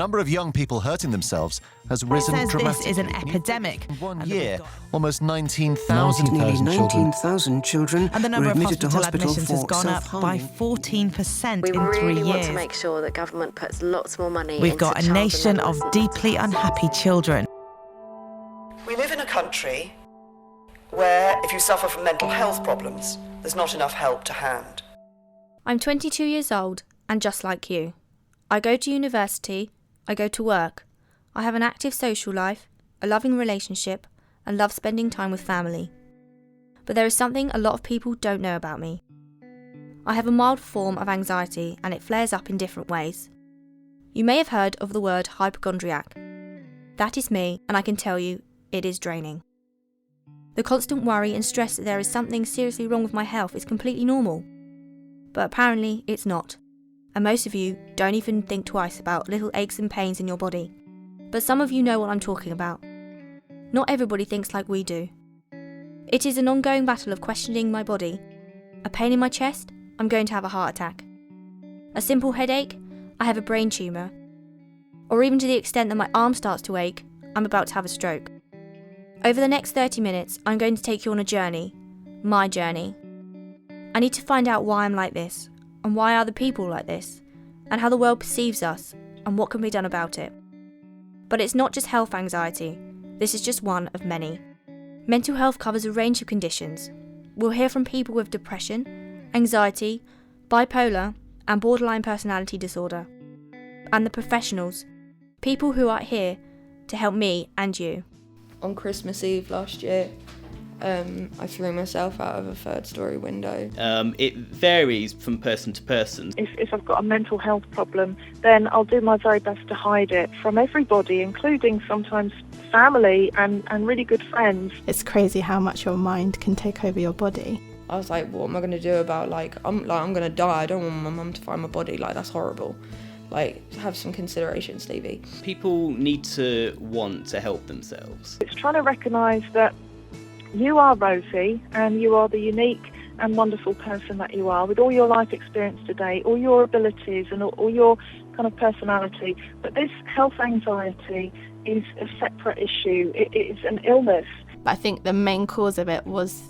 The number of young people hurting themselves has risen dramatically. This is an epidemic. In 1 year, almost 19,000 Nearly children. 19,000 children And the number were of admitted to hospital hospital admissions has for gone up by self-harming. 14% We in 3 really years. want to make sure that government puts lots more money We've into got a child and nation of adolescent deeply mental health. unhappy children. We live in a country where if you suffer from mental health problems, there's not enough help to hand. I'm 22 years old and just like you. I go to university, I go to work. I have an active social life, a loving relationship, and love spending time with family. But there is something a lot of people don't know about me. I have a mild form of anxiety and it flares up in different ways. You may have heard of the word hypochondriac. That is me, and I can tell you, it is draining. The constant worry and stress that there is something seriously wrong with my health is completely normal. But apparently it's not. And most of you don't even think twice about little aches and pains in your body. But some of you know what I'm talking about. Not everybody thinks like we do. It is an ongoing battle of questioning my body. A pain in my chest, I'm going to have a heart attack. A simple headache, I have a brain tumour. Or even to the extent that my arm starts to ache, I'm about to have a stroke. Over the next 30 minutes, I'm going to take you on a journey. My journey. I need to find out why I'm like this, and why other people like this, and how the world perceives us, and what can be done about it. But it's not just health anxiety, this is just one of many. Mental health covers a range of conditions. We'll hear from people with depression, anxiety, bipolar, and borderline personality disorder. And the professionals, people who are here to help me and you. On Christmas Eve last year, I threw myself out of a third-storey window. It varies from person to person. If I've got a mental health problem, then I'll do my very best to hide it from everybody, including sometimes family and really good friends. It's crazy how much your mind can take over your body. I was like, what am I going to do about, I'm going to die, I don't want my mum to find my body, that's horrible. Have some consideration, Stevie. People need to want to help themselves. It's trying to recognise that you are Rosie and you are the unique and wonderful person that you are, with all your life experience today, all your abilities and all your kind of personality. But this health anxiety is a separate issue. It's an illness. But I think the main cause of it was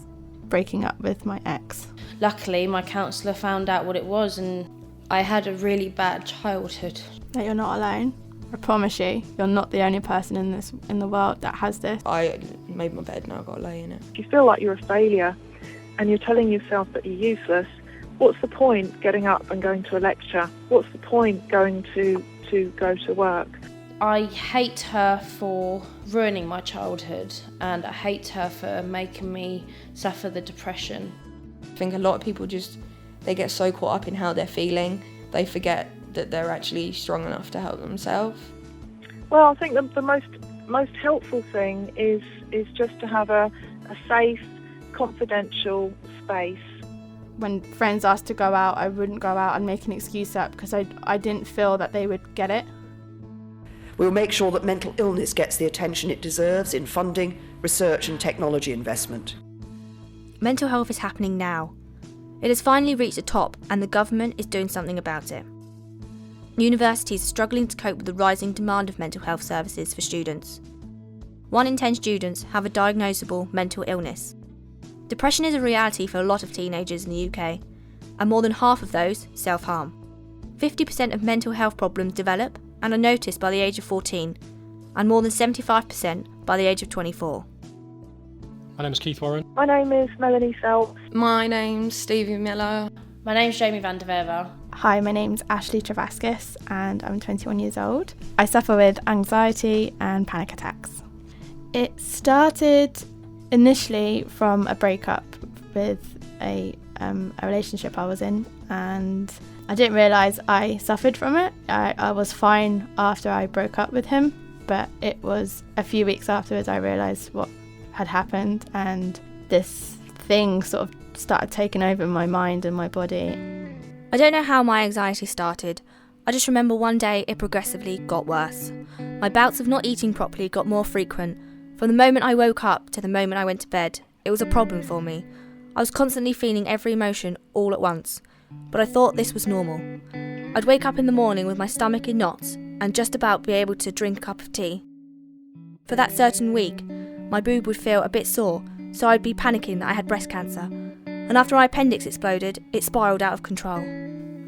breaking up with my ex. Luckily, my counsellor found out what it was, and I had a really bad childhood. That you're not alone. I promise you, you're not the only person in the world that has this. I made my bed, now I've got to lay in it. If you feel like you're a failure and you're telling yourself that you're useless, what's the point getting up and going to a lecture? What's the point going to go to work? I hate her for ruining my childhood, and I hate her for making me suffer the depression. I think a lot of people they get so caught up in how they're feeling, they forget that they're actually strong enough to help themselves. Well, I think the most helpful thing is just to have a safe, confidential space. When friends asked to go out, I wouldn't go out and make an excuse up because I didn't feel that they would get it. We'll make sure that mental illness gets the attention it deserves in funding, research and technology investment. Mental health is happening now. It has finally reached the top and the government is doing something about it. Universities are struggling to cope with the rising demand of mental health services for students. 1 in 10 students have a diagnosable mental illness. Depression is a reality for a lot of teenagers in the UK, and more than half of those self-harm. 50% of mental health problems develop and are noticed by the age of 14, and more than 75% by the age of 24. My name is Keith Warren. My name is Melanie Phelps. My name's Stevie Miller. My name's Jamie van der Werve. Hi, my name's Ashley Travaskis and I'm 21 years old. I suffer with anxiety and panic attacks. It started initially from a breakup with a relationship I was in, and I didn't realise I suffered from it. I was fine after I broke up with him, but it was a few weeks afterwards I realised what had happened, and this thing sort of started taking over my mind and my body. I don't know how my anxiety started. I just remember one day it progressively got worse. My bouts of not eating properly got more frequent. From the moment I woke up to the moment I went to bed, it was a problem for me. I was constantly feeling every emotion all at once, but I thought this was normal. I'd wake up in the morning with my stomach in knots and just about be able to drink a cup of tea. For that certain week, my boob would feel a bit sore, so I'd be panicking that I had breast cancer. And after my appendix exploded, it spiralled out of control.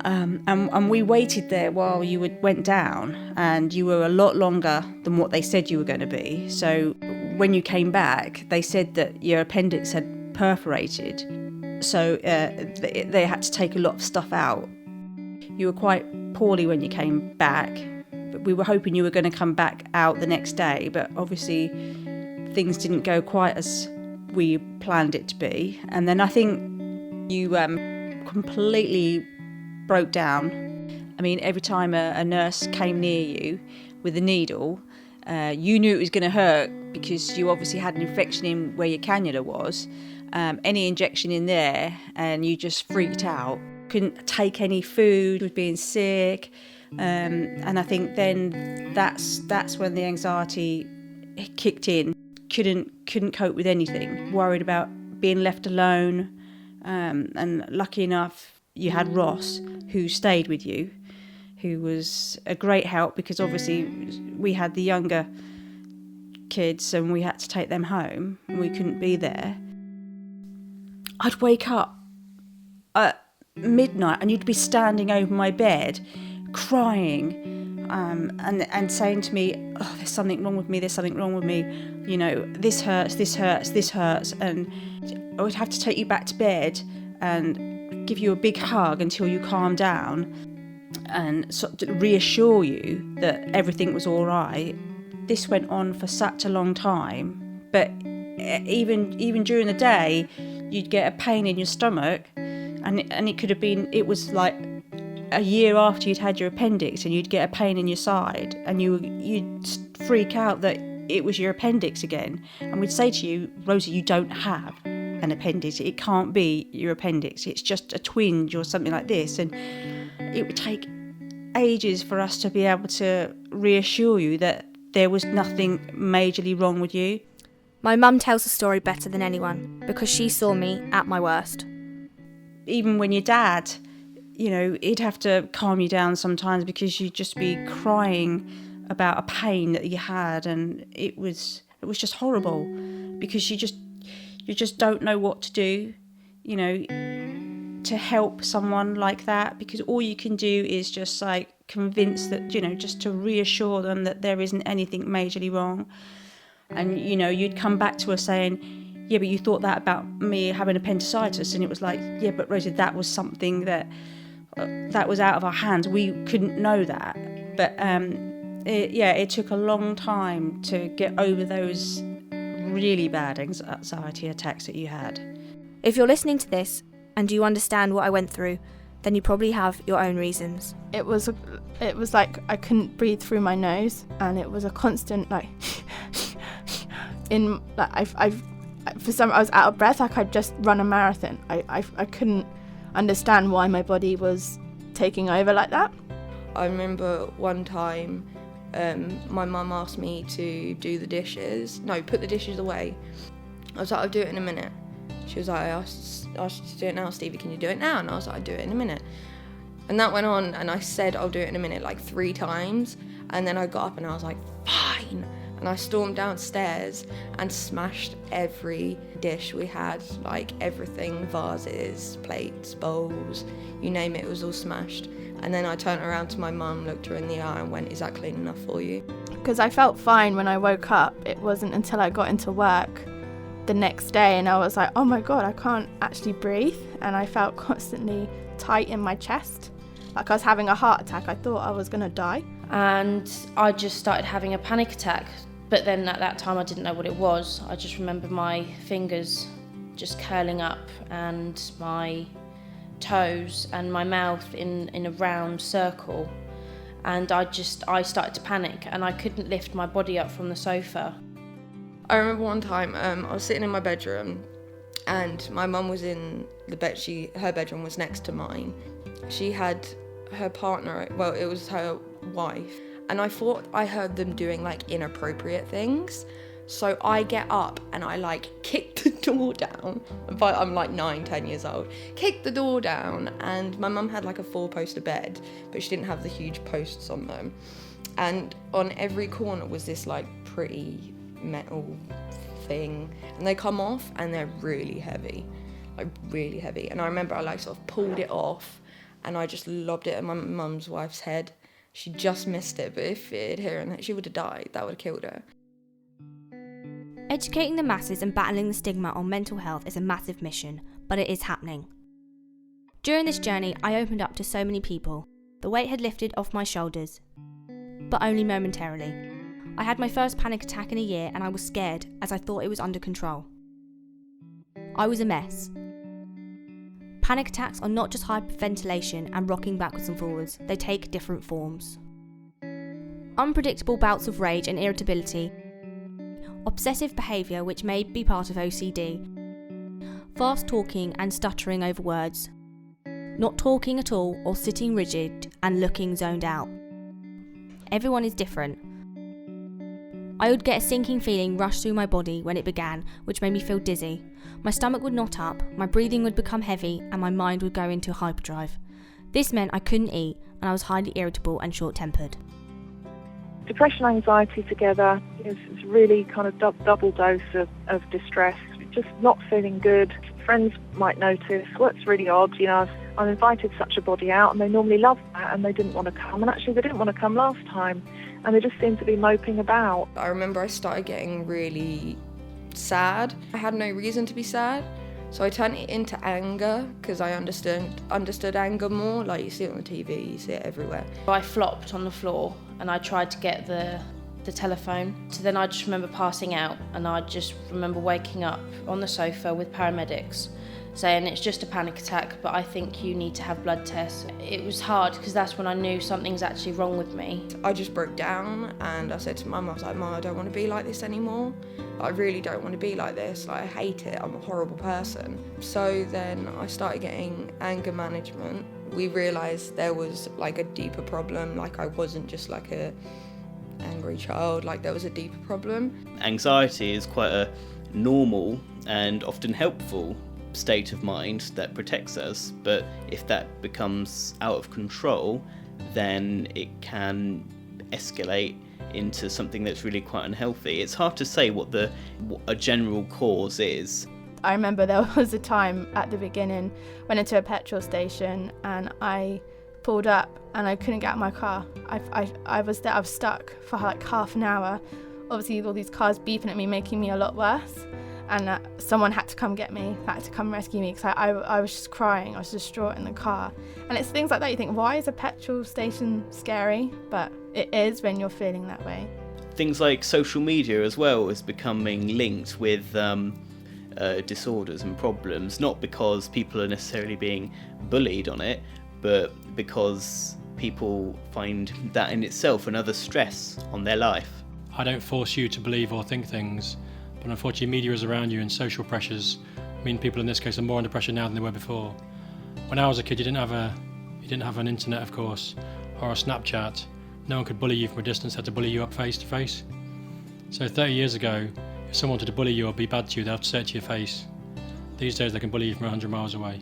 And we waited there while you went down, and you were a lot longer than what they said you were going to be. So when you came back, they said that your appendix had perforated, so they had to take a lot of stuff out. You were quite poorly when you came back, but we were hoping you were going to come back out the next day, but obviously things didn't go quite as we planned it to be. And then I think you completely broke down. I mean, every time a nurse came near you with a needle, you knew it was going to hurt because you obviously had an infection in where your cannula was. Any injection in there, and you just freaked out. Couldn't take any food, was being sick, and I think then that's when the anxiety kicked in. Couldn't cope with anything. Worried about being left alone, and lucky enough you had Ross, who stayed with you, who was a great help because obviously we had the younger kids and we had to take them home and we couldn't be there. I'd wake up at midnight and you'd be standing over my bed crying, and saying to me, oh, there's something wrong with me, you know, this hurts, and I would have to take you back to bed and give you a big hug until you calm down and sort of reassure you that everything was all right. This went on for such a long time, but even during the day you'd get a pain in your stomach, and it could have been, it was like a year after you'd had your appendix, and you'd get a pain in your side and you'd freak out that it was your appendix again, and we'd say to you, Rosie, you don't have an appendix, it can't be your appendix, it's just a twinge or something like this. And it would take ages for us to be able to reassure you that there was nothing majorly wrong with you. My mum tells the story better than anyone because she saw me at my worst. Even when your dad, you know, he'd have to calm you down sometimes because you'd just be crying about a pain that you had, and it was just horrible because you just don't know what to do, you know, to help someone like that, because all you can do is just like convince that, you know, just to reassure them that there isn't anything majorly wrong. And, you know, you'd come back to us saying, yeah, but you thought that about me having appendicitis. And it was like, yeah, but Rosie, that was something that was out of our hands. We couldn't know that. But it took a long time to get over those really bad anxiety attacks that you had. If you're listening to this and you understand what I went through, then you probably have your own reasons. It was like I couldn't breathe through my nose, and it was a constant like in like I was out of breath, like I'd just run a marathon. I couldn't understand why my body was taking over like that. I remember one time my mum asked me to do the dishes. No, put the dishes away. I was like, I'll do it in a minute. She was like, I asked you to do it now, Stevie, can you do it now? And I was like, I'll do it in a minute. And that went on, and I said I'll do it in a minute like 3 times. And then I got up and I was like, fine. And I stormed downstairs and smashed every dish we had, like everything, vases, plates, bowls, you name it, it was all smashed. And then I turned around to my mum, looked her in the eye and went, is that clean enough for you? Because I felt fine when I woke up. It wasn't until I got into work the next day and I was like, oh my God, I can't actually breathe. And I felt constantly tight in my chest. Like I was having a heart attack. I thought I was going to die. And I just started having a panic attack. But then at that time I didn't know what it was. I just remember my fingers just curling up and my toes and my mouth in a round circle. And I started to panic and I couldn't lift my body up from the sofa. I remember one time I was sitting in my bedroom and my mum was in the bed. Her bedroom was next to mine. She had her partner, well, it was her wife, and I thought I heard them doing like inappropriate things, So I get up and I like kick the door down. But I'm like 9-10 years old. Kick the door down, and my mum had like a 4-poster bed, but she didn't have the huge posts on them. And on every corner was this like pretty metal thing, and they come off and they're really heavy, like really heavy. And I remember I like sort of pulled it off and I just lobbed it at my mum's wife's head. She just missed it, but if it had hit her in the head, she would have died. That would have killed her. Educating the masses and battling the stigma on mental health is a massive mission, but it is happening. During this journey, I opened up to so many people. The weight had lifted off my shoulders, but only momentarily. I had my first panic attack in a year and I was scared as I thought it was under control. I was a mess. Panic attacks are not just hyperventilation and rocking backwards and forwards, they take different forms. Unpredictable bouts of rage and irritability, obsessive behaviour which may be part of OCD, fast talking and stuttering over words, not talking at all or sitting rigid and looking zoned out. Everyone is different. I would get a sinking feeling rush through my body when it began, which made me feel dizzy. My stomach would knot up, my breathing would become heavy, and my mind would go into hyperdrive. This meant I couldn't eat, and I was highly irritable and short-tempered. Depression, anxiety together is really kind of double dose of distress. Just not feeling good. Friends might notice, well, it's really odd, I've invited such a body out and they normally love that and they didn't want to come, and actually they didn't want to come last time and they just seemed to be moping about. I remember I started getting really sad. I had no reason to be sad, so I turned it into anger because I understood anger more. Like, you see it on the TV, you see it everywhere. I flopped on the floor and I tried to get the telephone. So then I just remember passing out, and I just remember waking up on the sofa with paramedics saying it's just a panic attack, but I think you need to have blood tests. It was hard because that's when I knew something's actually wrong with me. I just broke down and I said to Mum, I was like, Mum, I don't want to be like this anymore. I really don't want to be like this. Like, I hate it. I'm a horrible person. So then I started getting anger management. We realised there was like a deeper problem. Like, I wasn't just like a angry child, like there was a deeper problem. Anxiety is quite a normal and often helpful state of mind that protects us, but if that becomes out of control, then it can escalate into something that's really quite unhealthy. It's hard to say what a general cause is. I remember there was a time at the beginning, went into a petrol station and I pulled up and I couldn't get out of my car. I was there, I was stuck for like half an hour. Obviously all these cars beeping at me, making me a lot worse. And someone had to come get me, had to come rescue me, because I was just crying, I was distraught in the car. And it's things like that, you think, why is a petrol station scary? But it is when you're feeling that way. Things like social media as well is becoming linked with disorders and problems, not because people are necessarily being bullied on it, but because people find that in itself another stress on their life. I don't force you to believe or think things, but unfortunately media is around you and social pressures mean people in this case are more under pressure now than they were before. When I was a kid, you didn't have an internet, of course, or a Snapchat. No one could bully you from a distance, had to bully you up face to face. So 30 years ago, if someone wanted to bully you or be bad to you, they'd have to say it to your face. These days they can bully you from 100 miles away.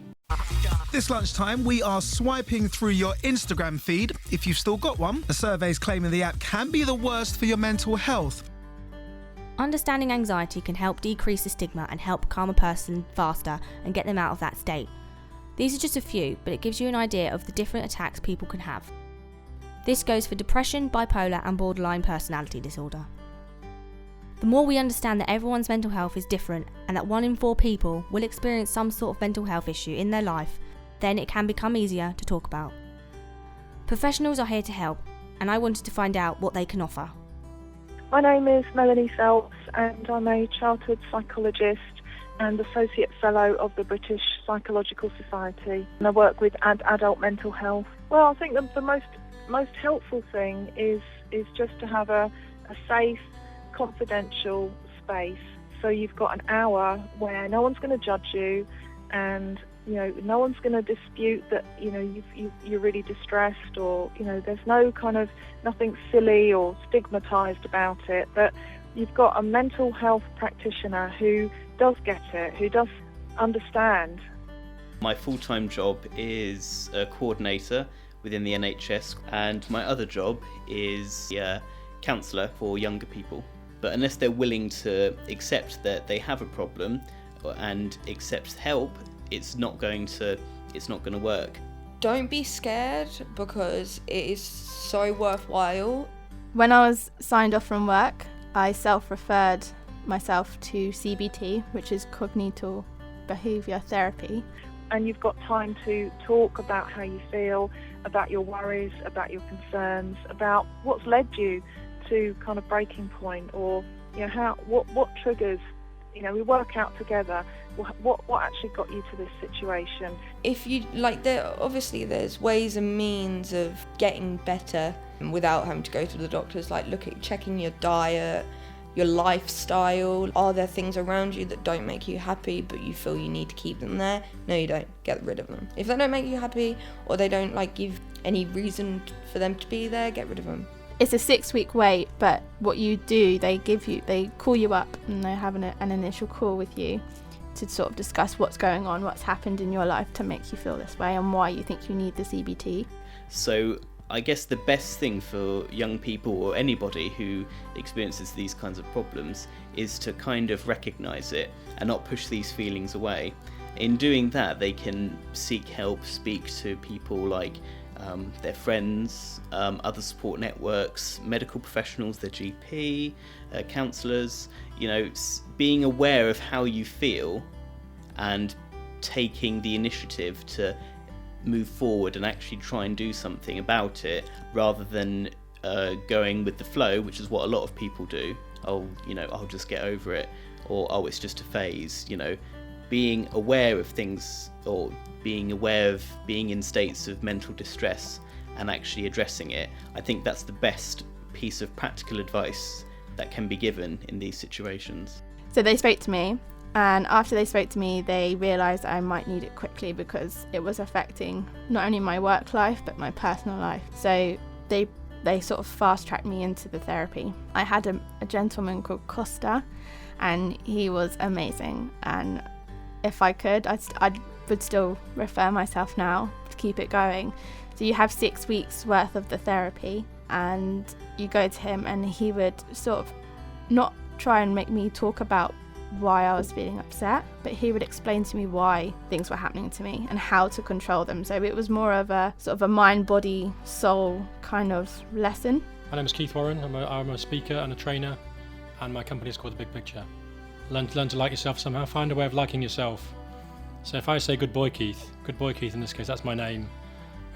This lunchtime, we are swiping through your Instagram feed, if you've still got one. The surveys claiming the app can be the worst for your mental health. Understanding anxiety can help decrease the stigma and help calm a person faster and get them out of that state. These are just a few, but it gives you an idea of the different attacks people can have. This goes for depression, bipolar and borderline personality disorder. The more we understand that everyone's mental health is different and that 1 in 4 people will experience some sort of mental health issue in their life, then it can become easier to talk about. Professionals are here to help, and I wanted to find out what they can offer. My name is Melanie Phelps and I'm a chartered psychologist and Associate Fellow of the British Psychological Society, and I work with adult mental health. Well, I think the most helpful thing is just to have a safe, confidential space. So you've got an hour where no one's going to judge you, and no one's going to dispute that you're really distressed, or there's no kind of nothing silly or stigmatized about it. But you've got a mental health practitioner who does get it, who does understand. My full-time job is a coordinator within the NHS, and my other job is a counsellor for younger people. But unless they're willing to accept that they have a problem and accept help, it's not going to work. Don't be scared, because it is so worthwhile. When I was signed off from work, I self-referred myself to CBT, which is cognitive behaviour therapy. And you've got time to talk about how you feel, about your worries, about your concerns, about what's led you to kind of breaking point, or what triggers. We work out together what actually got you to this situation. If you obviously there's ways and means of getting better without having to go to the doctors, like checking your diet, your lifestyle. Are there things around you that don't make you happy but you feel you need to keep them there? No, you don't. Get rid of them. If they don't make you happy, or they don't give any reason for them to be there, get rid of them. It's a 6-week wait, but what you do, they call you up and they have an initial call with you to sort of discuss what's going on, what's happened in your life to make you feel this way, and why you think you need the CBT. So I guess the best thing for young people or anybody who experiences these kinds of problems is to kind of recognise it and not push these feelings away. In doing that, they can seek help, speak to people like their friends, other support networks, medical professionals, their GP, counsellors. Being aware of how you feel and taking the initiative to move forward and actually try and do something about it, rather than going with the flow, which is what a lot of people do. I'll just get over it, or it's just a phase. Being aware of things, or being aware of being in states of mental distress and actually addressing it, I think that's the best piece of practical advice that can be given in these situations. So they spoke to me, and after they spoke to me, they realised I might need it quickly because it was affecting not only my work life but my personal life. So they sort of fast-tracked me into the therapy. I had a gentleman called Costa, and he was amazing, and if I could, I would still refer myself now to keep it going. So you have 6 weeks worth of the therapy, and you go to him, and he would sort of not try and make me talk about why I was feeling upset, but he would explain to me why things were happening to me and how to control them. So it was more of a sort of a mind, body, soul kind of lesson. My name is Keith Warren. I'm a speaker and a trainer, and my company is called The Big Picture. Learn to like yourself somehow. Find a way of liking yourself. So if I say good boy Keith in this case, that's my name.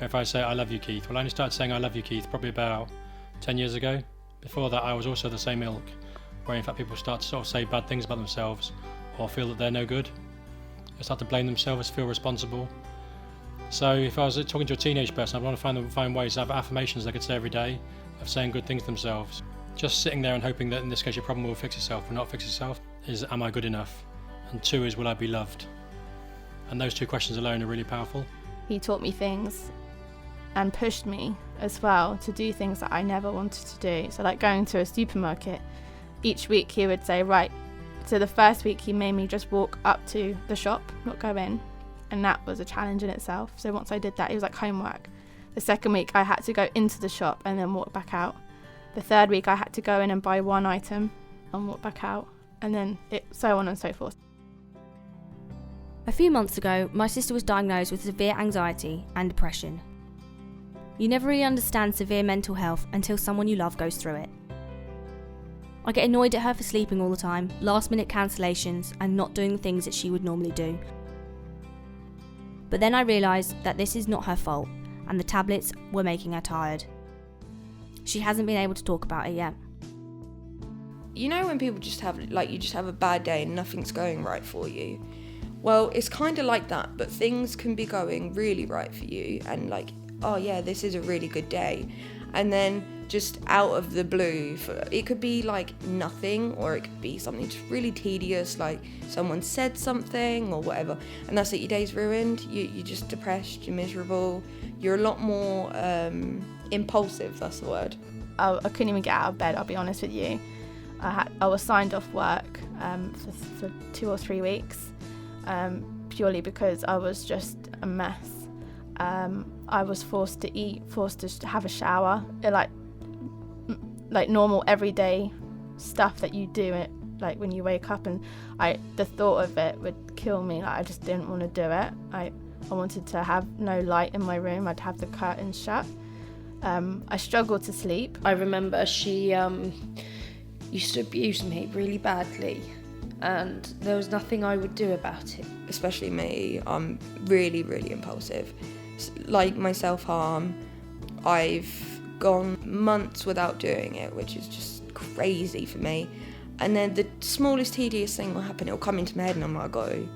If I say I love you Keith, well, I only started saying I love you Keith probably about 10 years ago. Before that, I was also the same ilk, where in fact people start to sort of say bad things about themselves or feel that they're no good. They start to blame themselves, feel responsible. So if I was talking to a teenage person, I'd want to find ways to have affirmations they could say every day of saying good things to themselves. Just sitting there and hoping that in this case your problem will fix itself or not fix itself is, am I good enough? And 2 is, will I be loved? And those 2 questions alone are really powerful. He taught me things and pushed me as well to do things that I never wanted to do. So like going to a supermarket, each week he would say, right, so the first week he made me just walk up to the shop, not go in. And that was a challenge in itself. So once I did that, it was like homework. The second week I had to go into the shop and then walk back out. The third week I had to go in and buy 1 item and walk back out. And then so on and so forth. A few months ago, my sister was diagnosed with severe anxiety and depression. You never really understand severe mental health until someone you love goes through it. I get annoyed at her for sleeping all the time, last-minute cancellations, and not doing the things that she would normally do. But then I realised that this is not her fault, and the tablets were making her tired. She hasn't been able to talk about it yet. You know when people just have a bad day and nothing's going right for you? Well, it's kind of like that, but things can be going really right for you and like, oh yeah, this is a really good day. And then just out of the blue, it could be like nothing, or it could be something just really tedious, like someone said something or whatever, and that's it, your day's ruined, you're just depressed, you're miserable, you're a lot more impulsive, that's the word. I couldn't even get out of bed, I'll be honest with you. I was signed off work for 2 or 3 weeks, purely because I was just a mess. I was forced to eat, forced to have a shower, like normal everyday stuff that you do it like when you wake up, and the thought of it would kill me. Like, I just didn't want to do it. I wanted to have no light in my room. I'd have the curtains shut. I struggled to sleep. I remember she used to abuse me really badly, and there was nothing I would do about it. Especially me, I'm really, really impulsive. Like my self-harm, I've gone months without doing it, which is just crazy for me. And then the smallest tedious thing will happen, it'll come into my head and I'm like, go.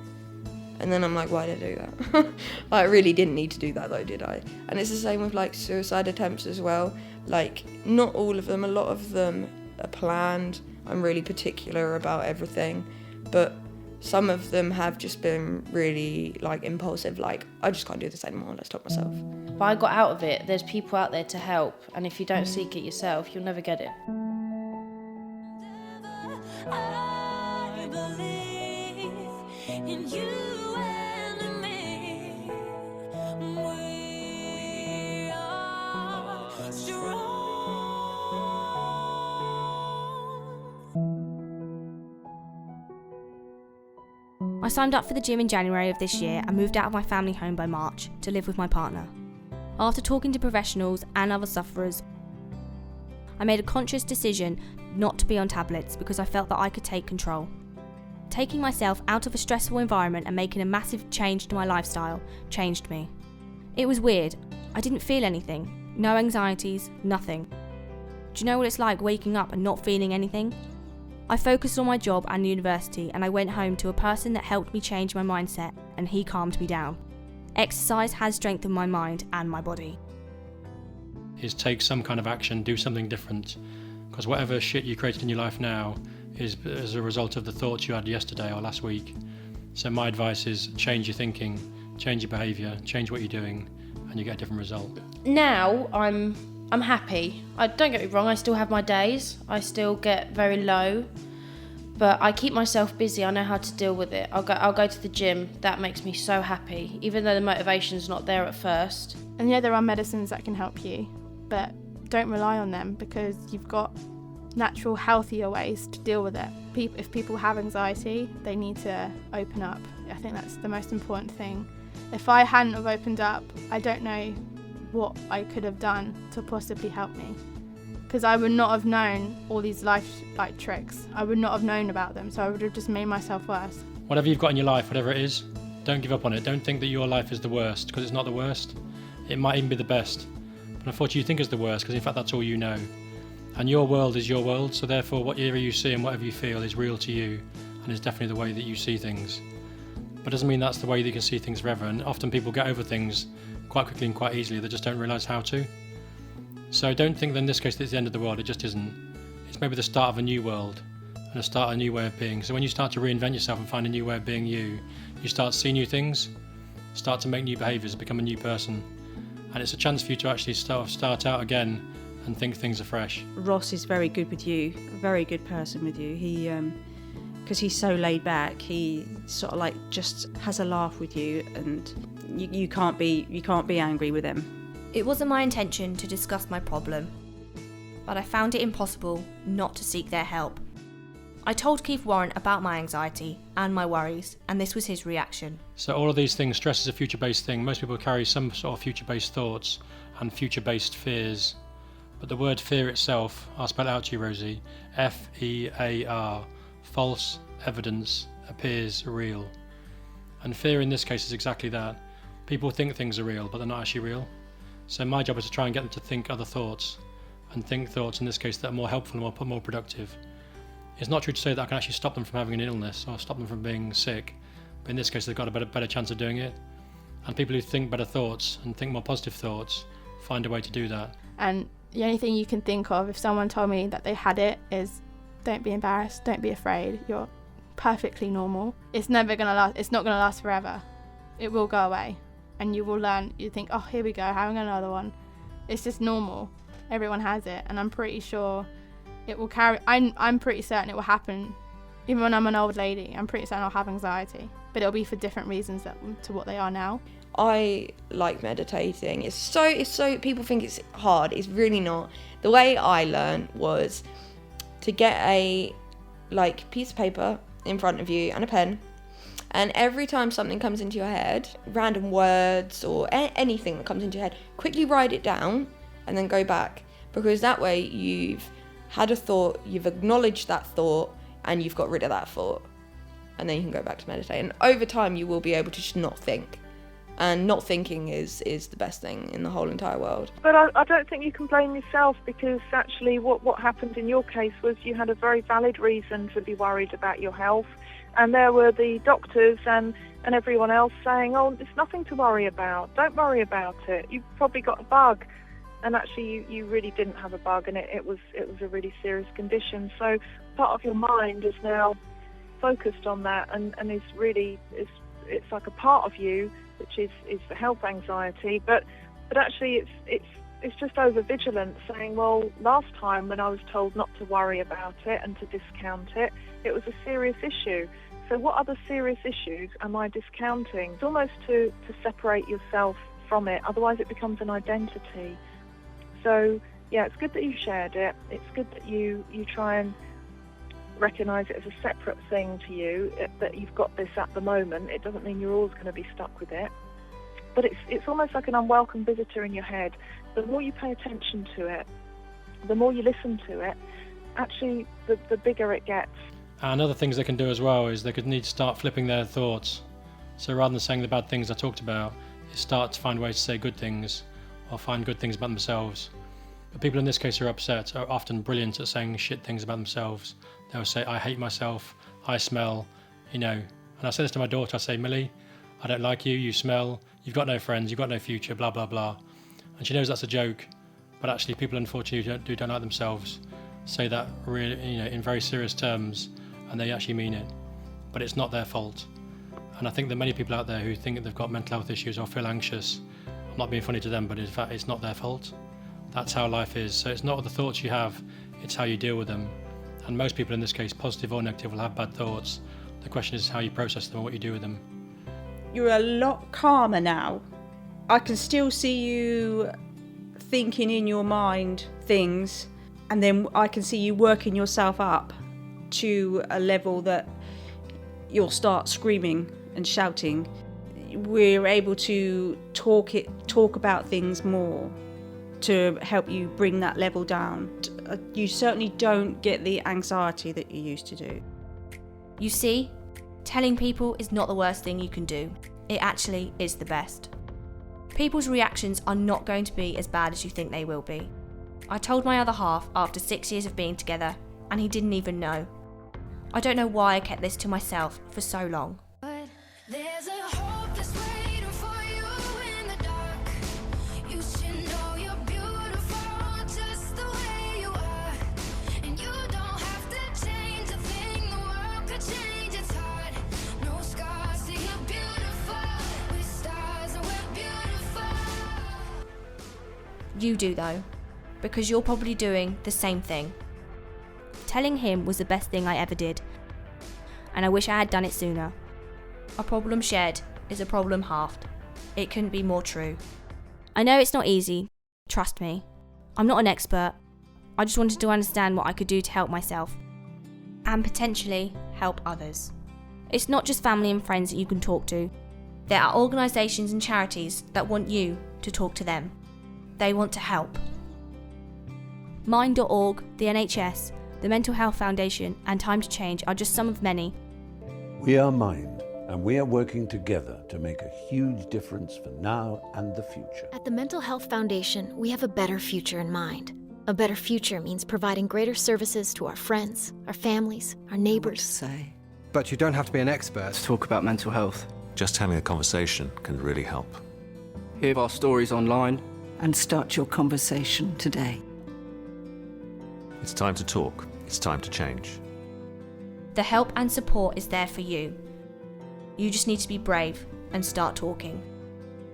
And then I'm like, why did I do that? I really didn't need to do that though, did I? And it's the same with like suicide attempts as well. Like, not all of them, a lot of them are planned. I'm really particular about everything. But some of them have just been really like impulsive, like, I just can't do this anymore, let's stop myself. But I got out of it. There's people out there to help, and if you don't seek it yourself, you'll never get it. I believe in you and me. We are strong. I signed up for the gym in January of this year and moved out of my family home by March to live with my partner. After talking to professionals and other sufferers, I made a conscious decision not to be on tablets because I felt that I could take control. Taking myself out of a stressful environment and making a massive change to my lifestyle changed me. It was weird. I didn't feel anything. No anxieties, nothing. Do you know what it's like waking up and not feeling anything? I focused on my job and university, and I went home to a person that helped me change my mindset, and he calmed me down. Exercise has strengthened my mind and my body. Is take some kind of action, do something different, because whatever shit you created in your life now is as a result of the thoughts you had yesterday or last week. So my advice is change your thinking, change your behaviour, change what you're doing, and you get a different result. Now I'm happy. Don't get me wrong, I still have my days. I still get very low, but I keep myself busy. I know how to deal with it. I'll go to the gym. That makes me so happy, even though the motivation's not there at first. And yeah, there are medicines that can help you, but don't rely on them because you've got natural, healthier ways to deal with it. If people have anxiety, they need to open up. I think that's the most important thing. If I hadn't have opened up, I don't know what I could have done to possibly help me, because I would not have known all these life tricks. I would not have known about them, so I would have just made myself worse. Whatever you've got in your life, whatever it is, don't give up on it. Don't think that your life is the worst, because it's not the worst. It might even be the best, but unfortunately you think it's the worst because in fact that's all you know. And your world is your world, so therefore whatever you see and whatever you feel is real to you, and is definitely the way that you see things. But it doesn't mean that's the way that you can see things forever, and often people get over things quite quickly and quite easily. They just don't realise how to. So don't think that in this case that it's the end of the world. It just isn't. It's maybe the start of a new world and a start of a new way of being. So when you start to reinvent yourself and find a new way of being you start to see new things, start to make new behaviours, become a new person. And it's a chance for you to actually start out again and think things afresh. Ross is very good with you, a very good person with you. He, because he's so laid back, he sort of like just has a laugh with you, and you can't be angry with him. It wasn't my intention to discuss my problem, but I found it impossible not to seek their help. I told Keith Warren about my anxiety and my worries, and this was his reaction. So all of these things, stress is a future-based thing. Most people carry some sort of future-based thoughts and future-based fears. But the word fear itself, I'll spell it out to you, Rosie, F-E-A-R, false evidence appears real. And fear in this case is exactly that. People think things are real, but they're not actually real. So my job is to try and get them to think other thoughts, and think thoughts in this case that are more helpful and more productive. It's not true to say that I can actually stop them from having an illness or stop them from being sick, but in this case they've got a better chance of doing it. And people who think better thoughts and think more positive thoughts find a way to do that. And the only thing you can think of if someone told me that they had it is, don't be embarrassed, don't be afraid, you're perfectly normal. It's never gonna last, it's not gonna last forever. It will go away and you will learn, you think, oh, here we go, having another one. It's just normal, everyone has it, and I'm pretty sure It will carry. I'm pretty certain it will happen. Even when I'm an old lady, I'm pretty certain I'll have anxiety, but it'll be for different reasons to what they are now. I like meditating. It's so people think it's hard. It's really not. The way I learned was to get a piece of paper in front of you and a pen, and every time something comes into your head, random words or anything that comes into your head, quickly write it down and then go back, because that way you've had a thought, you've acknowledged that thought, and you've got rid of that thought, and then you can go back to meditate. And over time you will be able to just not think, and not thinking is the best thing in the whole entire world. But I don't think you can blame yourself, because actually what happened in your case was you had a very valid reason to be worried about your health, and there were the doctors and everyone else saying, oh, there's nothing to worry about, don't worry about it, you've probably got a bug. And actually you really didn't have a bug, and it was a really serious condition. So part of your mind is now focused on that, and is really, it's like a part of you which is the health anxiety, but actually it's just over vigilance, saying, well, last time when I was told not to worry about it and to discount it, it was a serious issue. So what other serious issues am I discounting? It's almost to separate yourself from it, otherwise it becomes an identity. So yeah, it's good that you shared it. It's good that you try and recognise it as a separate thing to you, that you've got this at the moment. It doesn't mean you're always going to be stuck with it. But it's almost like an unwelcome visitor in your head. The more you pay attention to it, the more you listen to it, actually the bigger it gets. And other things they can do as well is they could need to start flipping their thoughts. So rather than saying the bad things I talked about, is start to find ways to say good things, or find good things about themselves. But people in this case who are upset are often brilliant at saying shit things about themselves. They'll say, I hate myself, I smell, and I say this to my daughter, I say, Millie, I don't like you, you smell, you've got no friends, you've got no future, blah, blah, blah. And she knows that's a joke, but actually people unfortunately who don't like themselves say that really, in very serious terms, and they actually mean it. But it's not their fault. And I think that many people out there who think that they've got mental health issues or feel anxious, I'm not being funny to them, but in fact it's not their fault. That's how life is. So it's not the thoughts you have, it's how you deal with them. And most people in this case, positive or negative, will have bad thoughts. The question is how you process them and what you do with them. You're a lot calmer now. I can still see you thinking in your mind things, and then I can see you working yourself up to a level that you'll start screaming and shouting. We're able to talk about things more to help you bring that level down. You certainly don't get the anxiety that you used to do. You see, telling people is not the worst thing you can do. It actually is the best. People's reactions are not going to be as bad as you think they will be. I told my other half after 6 years of being together, and he didn't even know. I don't know why I kept this to myself for so long. There's a hope that's waiting for you in the dark. You should know you're beautiful just the way you are. And you don't have to change a thing, the world could change its heart. No scars, see you're beautiful. With stars and we're beautiful. You do though, because you're probably doing the same thing. Telling him was the best thing I ever did, and I wish I had done it sooner. A problem shared is a problem halved. It couldn't be more true. I know it's not easy, trust me. I'm not an expert. I just wanted to understand what I could do to help myself, and potentially help others. It's not just family and friends that you can talk to. There are organisations and charities that want you to talk to them. They want to help. Mind.org, the NHS, the Mental Health Foundation and Time to Change are just some of many. We are Mind, and we are working together to make a huge difference for now and the future. At the Mental Health Foundation, we have a better future in mind. A better future means providing greater services to our friends, our families, our neighbors. But you don't have to be an expert to talk about mental health. Just having a conversation can really help. Hear our stories online. And start your conversation today. It's time to talk. It's time to change. The help and support is there for you. You just need to be brave and start talking.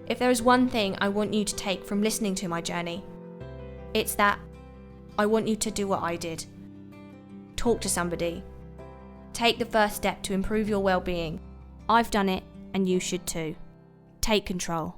If there is one thing I want you to take from listening to my journey, it's that I want you to do what I did. Talk to somebody. Take the first step to improve your well-being. I've done it, and you should too. Take control.